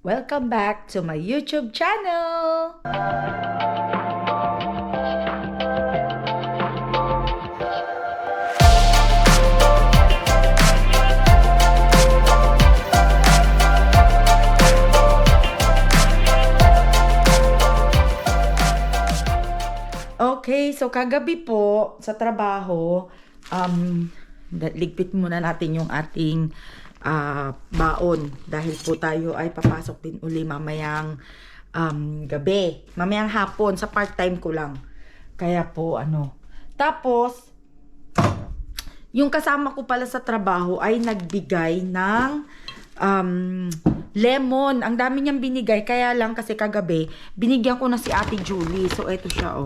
Welcome back to my YouTube channel! Okay, so kagabi po sa trabaho, ligpit muna natin yung ating baon dahil po tayo ay papasok din uli mamayang gabi, mamayang hapon sa part-time ko lang. Kaya po Tapos yung kasama ko pala sa trabaho ay nagbigay ng lemon. Ang dami niyang binigay, kaya lang kasi kagabi binigyan ko na si Ate Julie. So eto siya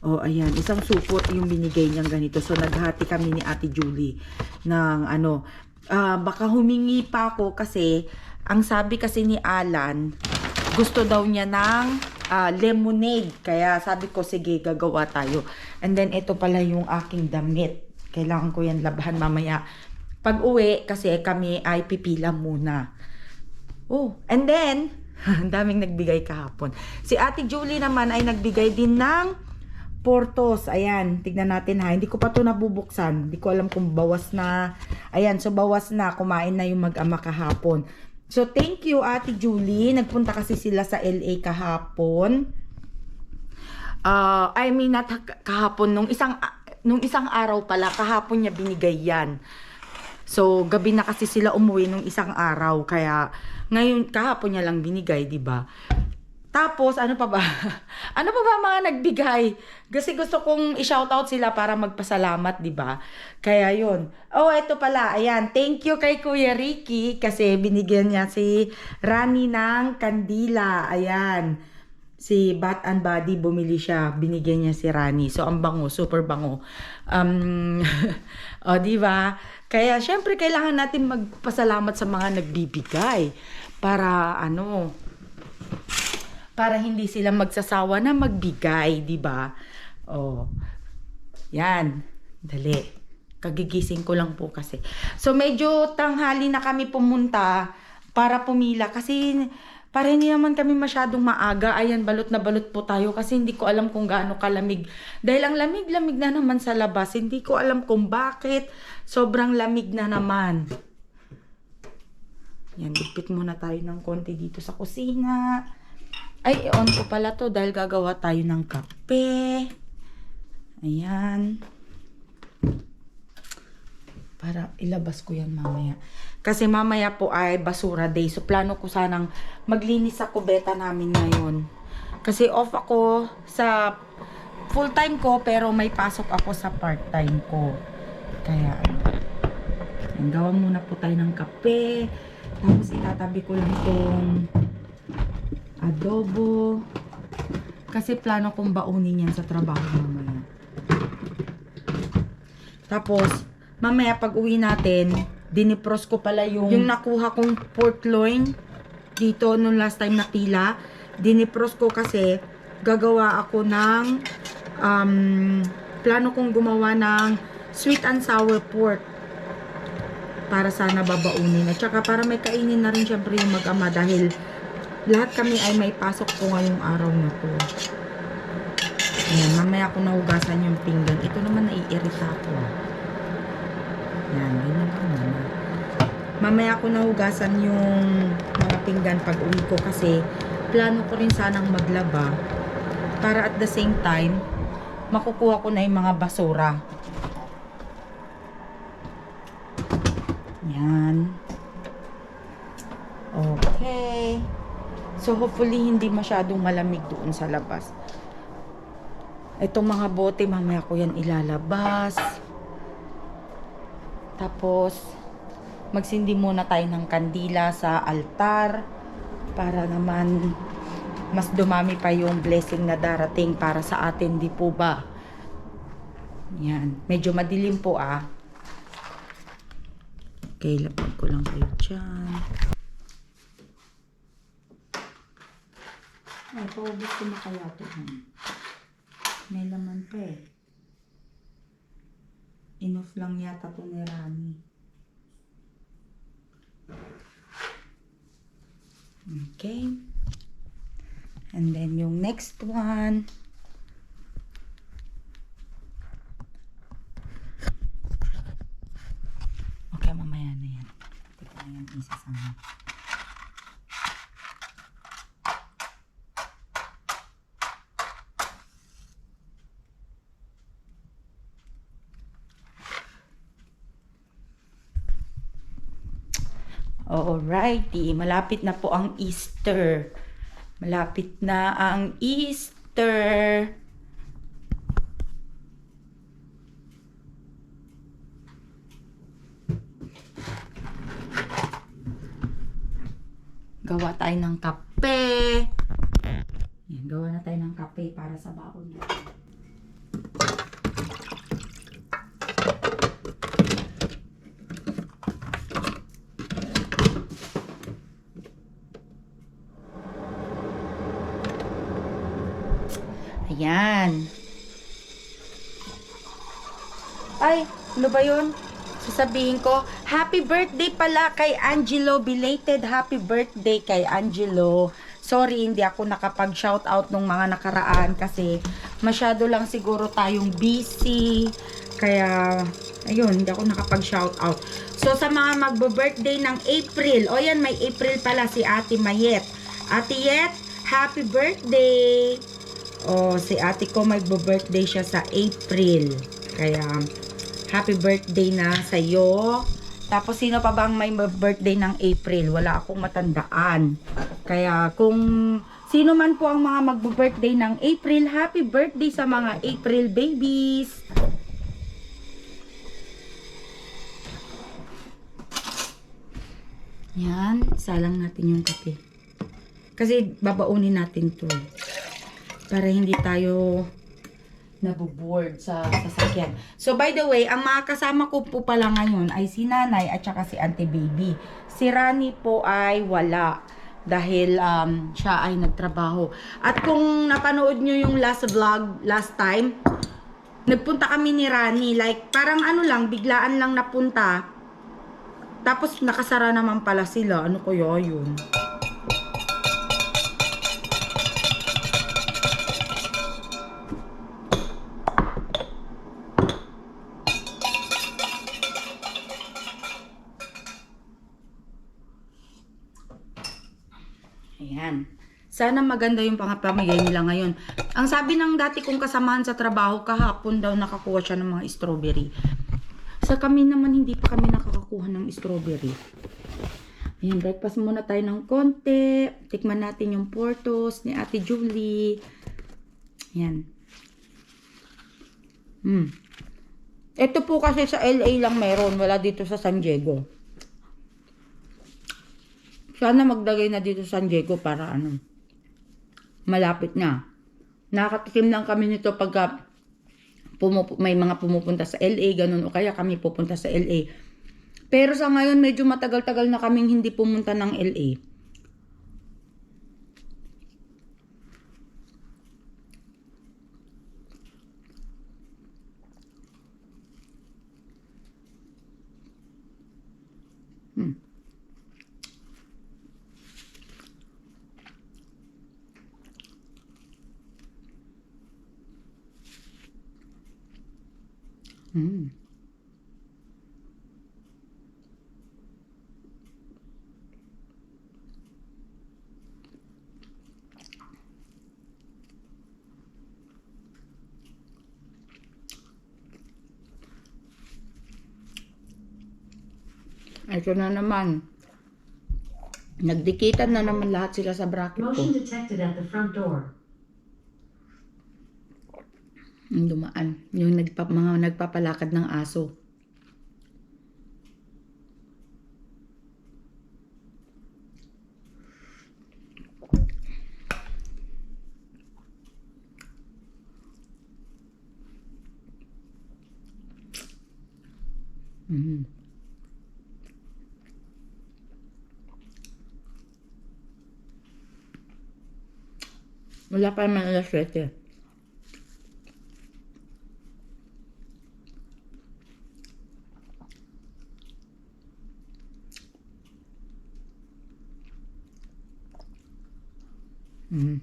Oh, ayan. Isang supot yung binigay niyang ganito. So, naghati kami ni Ate Julie ng baka humingi pa ako kasi ang sabi kasi ni Alan, gusto daw niya ng lemonade. Kaya sabi ko, sige, gagawa tayo. And then, ito pala yung aking damit. Kailangan ko yan labahan mamaya. Pag uwi, kasi kami ay pipila muna. Oh, and then, ang daming nagbigay kahapon. Si Ate Julie naman ay nagbigay din ng Portos. Ayan, tignan natin ha. Hindi ko pa to nabubuksan. Hindi ko alam kung bawas na. Ayan, so bawas na. Kumain na yung mag-ama kahapon. So, thank you, Ate Julie. Nagpunta kasi sila sa LA kahapon. Not kahapon. Nung isang araw pala, kahapon niya binigay yan. So, gabi na kasi sila umuwi nung isang araw. Kaya, ngayon, kahapon niya lang binigay, di ba? Tapos, ano pa ba? Ano pa ba mga nagbigay? Kasi gusto kong i-shoutout sila para magpasalamat, di ba? Kaya yun. Oh, ito pala. Ayan. Thank you kay Kuya Ricky kasi binigyan niya si Rani ng kandila. Ayan. Si Bath and Body bumili siya. Binigyan niya si Rani. So, ang bango. Super bango. Di ba? Kaya, syempre, kailangan natin magpasalamat sa mga nagbibigay. Para hindi sila magsasawa na magbigay, di ba? Oh. Yan. Dali. Kagigising ko lang po kasi. So, medyo tanghali na kami pumunta para pumila kasi para hindi naman kami masyadong maaga. Ayan, balot na balot po tayo kasi hindi ko alam kung gaano kalamig. Dahil ang lamig-lamig na naman sa labas. Hindi ko alam kung bakit. Sobrang lamig na naman. Yan, dipit muna tayo ng konti dito sa kusina. Ay, i-on ko pala to dahil gagawa tayo ng kape. Ayan. Para ilabas ko yan mamaya. Kasi mamaya po ay basura day. So, plano ko sanang maglinis sa kubeta namin ngayon. Kasi off ako sa full-time ko, pero may pasok ako sa part-time ko. Kaya, gawa muna po tayo ng kape. Tapos, itatabi ko lang itong adobo. Kasi plano kong baunin yan sa trabaho mamaya. Tapos, mamaya pag uwi natin, dinipros ko pala yung nakuha kong pork loin dito nung last time na pila. Dinipros ko kasi gagawa ako ng plano kong gumawa ng sweet and sour pork para sana babaunin. At saka para may kainin na rin syempre yung mag-ama dahil lahat kami ay may pasok ko ngayong araw na to. Ayan, mamaya ko nahugasan yung pinggan. Ito naman naiirita ko. Ayan, ganyan ka muna. Mamaya ko nahugasan yung mga pinggan pag uwi ko kasi plano ko rin sanang maglaba para at the same time makukuha ko na yung mga basura. Ayan. Okay. So, hopefully, hindi masyadong malamig doon sa labas. Itong mga bote, mamaya ko yan ilalabas. Tapos, magsindi muna tayo ng kandila sa altar para naman mas dumami pa yung blessing na darating para sa atin, di po ba? Yan. Medyo madilim po Okay, lapag ko lang kayo dyan. Ay, paubos ko na kaya ito. May laman pa eh. Enough lang yata ito ni Rani. Okay. And then yung next one. Okay, mamaya na yan. Tignan na yung isa sa mga. Alrighty, malapit na po ang Easter. Malapit na ang Easter. Gawa tayo ng kape. Yan, gawa na tayo ng kape para sa baon natin. Ayan. Ay, ano ba yun? Sasabihin ko, happy birthday pala kay Angelo. Belated happy birthday kay Angelo. Sorry, hindi ako nakapag-shoutout nung mga nakaraan kasi masyado lang siguro tayong busy. Kaya, ayun, hindi ako nakapag-shoutout. So, sa mga magbo-birthday ng April, o yan, may April pala si Ate Mayet. Ate Yet, happy birthday! O, si ate ko magbo-birthday siya sa April. Kaya, happy birthday na sa'yo. Tapos, sino pa bang may birthday ng April? Wala akong matandaan. Kaya, kung sino man po ang mga magbo-birthday ng April, happy birthday sa mga April babies! Yan, salang natin yung kape. Kasi, babaunin natin to. Para hindi tayo nabuboard sa sasakyan. So, by the way, ang mga kasama ko po pala ngayon ay si Nanay at saka si Auntie Baby. Si Rani po ay wala dahil siya ay nagtrabaho. At kung napanood nyo yung last vlog, last time, nagpunta kami ni Rani. Like, parang ano lang, biglaan lang napunta. Tapos, nakasara naman pala sila. Ano kaya yun? Ayan. Sana maganda yung pangapamigay nila ngayon. Ang sabi ng dati kong kasamahan sa trabaho, kahapon daw nakakuha siya ng mga strawberry. Sa kami naman, hindi pa kami nakakakuha ng strawberry. Ayan, breakfast muna tayo ng konti. Tikman natin yung Portos ni Ate Julie. Ayan. Ito po kasi sa LA lang meron. Wala dito sa San Diego. Sana magdagay na dito sa San Diego para ano, malapit na. Nakatikim lang kami nito pagka may mga pumupunta sa LA, ganun, o kaya kami pupunta sa LA. Pero sa ngayon, medyo matagal-tagal na kaming hindi pumunta ng LA. Ito na naman. Nagdikitan na naman lahat sila sa bracket ko. Motion detected at the front door. Yung dumaan. Yung mga nagpapalakad ng aso. Wala pa naman alas 7. Mm.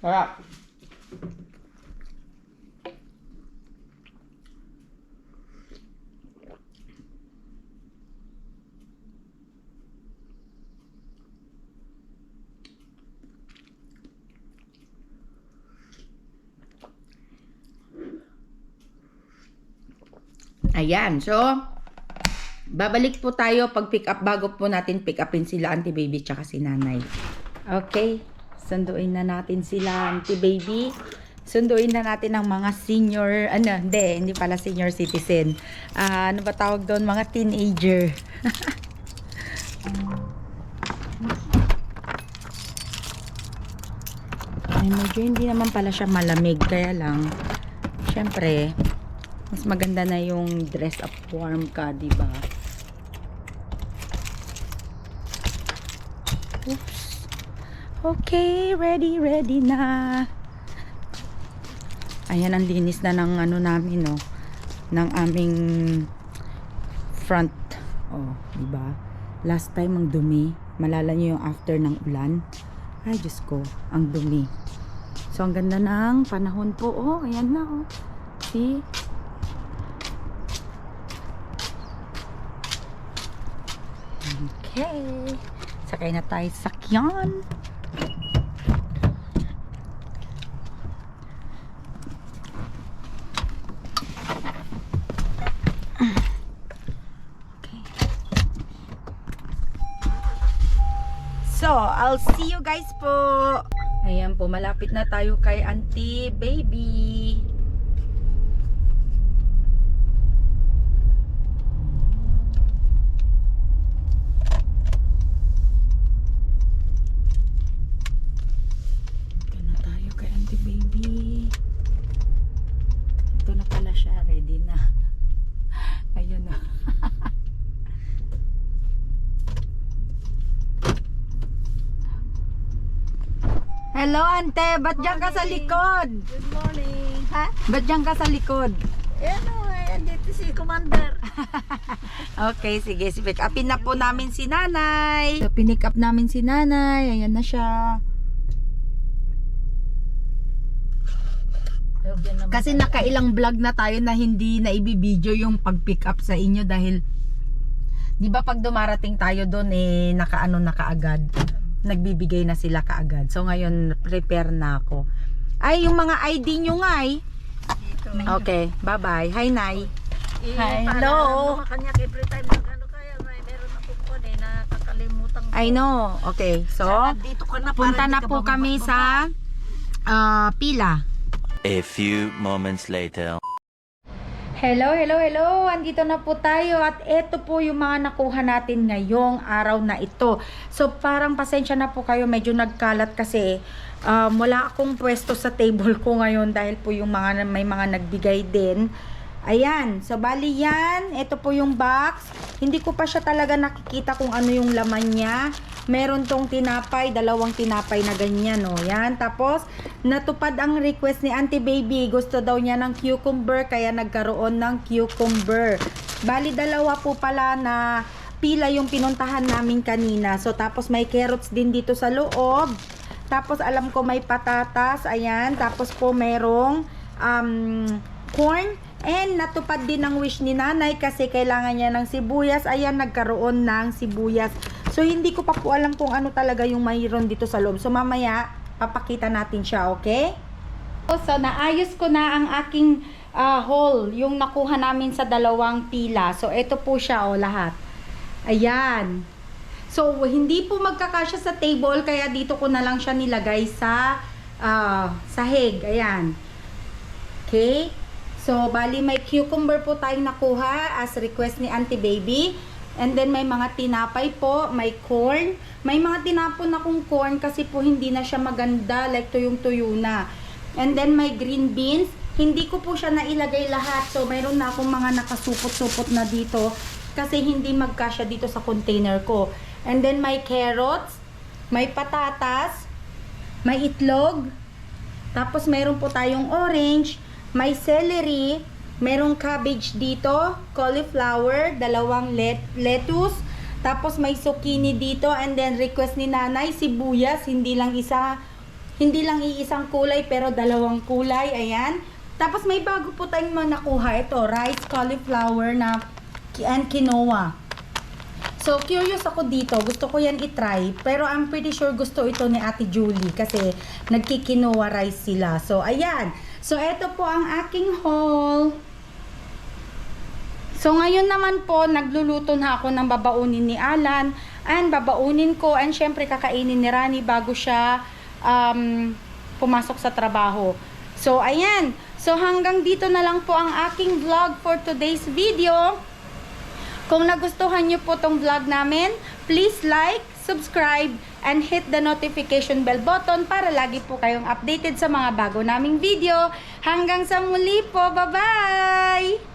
Sarap. Ayan, so babalik po tayo pag pick up bago po natin pick upin sila Auntie Baby tsaka si Nanay. Okay, sunduin na natin sila Auntie Baby. Sunduin na natin ang mga senior, hindi pala senior citizen. Ano ba tawag doon? Mga teenager. Ay, medyo hindi naman pala siya malamig. Kaya lang, syempre, mas maganda na yung dress up warm ka, di ba? Oops. Okay, ready na. Ayan, ang linis na ng ano namin, no? Ng aming front. Oh, di ba? Last time ang dumi. Malala niyo yung after ng ulan. Ay, Diyos ko, ang dumi. So, ang ganda ng panahon po. Oh, ayan na, oh. See? Okay. Sakay na tayo sa sakyan. So, I'll see you guys po. Ayan po, malapit na tayo kay Auntie Baby. Ito na tayo kay Auntie Baby. Ito na pala siya, ready na. Ayun na. Hello, ante. Ba't dyan ka sa likod? Good morning. Ha? Ba't dyan ka sa likod? Dito si Commander. Okay, sige. Pick upin na po namin si Nanay. So, pinick up namin si Nanay. Ayan na siya. Kasi nakailang vlog na tayo na hindi na ibibideo yung pag-pick up sa inyo dahil di ba pag dumarating tayo doon nakaano na kaagad. Nagbibigay na sila kaagad. So ngayon prepare na ako. Ay, yung mga ID nyo nga Okay, bye-bye. Hi, Nay. Hi, hello. Kanya every time ano kaya meron akong phone nakakalimutan ko. I know. Okay, so Dito ka na punta na po kami sa pila. A few moments later. Hello. Andito na po tayo at ito po yung mga nakuha natin ngayong araw na ito. So parang pasensya na po kayo, medyo nagkalat kasi wala akong pwesto sa table ko ngayon dahil po yung may mga nagbigay din. Ayan, so bali yan, ito po yung box. Hindi ko pa siya talaga nakikita kung ano yung laman niya. Meron tong tinapay, dalawang tinapay na ganyan, no. Yan, tapos natupad ang request ni Auntie Baby. Gusto daw niya ng cucumber, kaya nagkaroon ng cucumber. Bali, dalawa po pala na pila yung pinuntahan namin kanina. So, tapos may carrots din dito sa loob. Tapos, alam ko may patatas, ayan. Tapos po, merong corn. And natupad din ang wish ni Nanay kasi kailangan niya ng sibuyas. Ayan, nagkaroon ng sibuyas. So, hindi ko pa po alam kung ano talaga yung mayroon dito sa loob. So, mamaya, papakita natin siya, okay? So, naayos ko na ang aking haul, yung nakuha namin sa dalawang pila. So, ito po siya, lahat. Ayan. So, hindi po magkakasya sa table, kaya dito ko na lang siya nilagay sa sahig. Ayan. Okay? So, bali may cucumber po tayong nakuha as request ni Auntie Baby. And then may mga tinapay po, may corn. May mga tinapon akong corn kasi po hindi na siya maganda, like tuyong-tuyo na. And then may green beans. Hindi ko po siya nailagay lahat. So, mayroon na akong mga nakasupot-supot na dito kasi hindi magkasya dito sa container ko. And then may carrots, may patatas, may itlog. Tapos mayroon po tayong orange, may celery, merong cabbage dito, cauliflower, dalawang lettuce, Tapos may zucchini dito, and then request ni nanay, sibuyas, hindi lang iisang kulay pero dalawang kulay, ayan. Tapos may bago po tayong nakuha, ito, rice, cauliflower and quinoa. So, curious ako dito. Gusto ko yan itry. Pero I'm pretty sure gusto ito ni Ate Julie kasi nagkikinoa rice sila. So, ayan. So, ito po ang aking haul. So, ngayon naman po, nagluluto na ako ng babaunin ni Alan. And babaunin ko. And syempre, kakainin ni Rani bago siya pumasok sa trabaho. So, ayan. So, hanggang dito na lang po ang aking vlog for today's video. Kung nagustuhan nyo po tong vlog namin, please like, subscribe, and hit the notification bell button para lagi po kayong updated sa mga bago naming video. Hanggang sa muli po, bye-bye!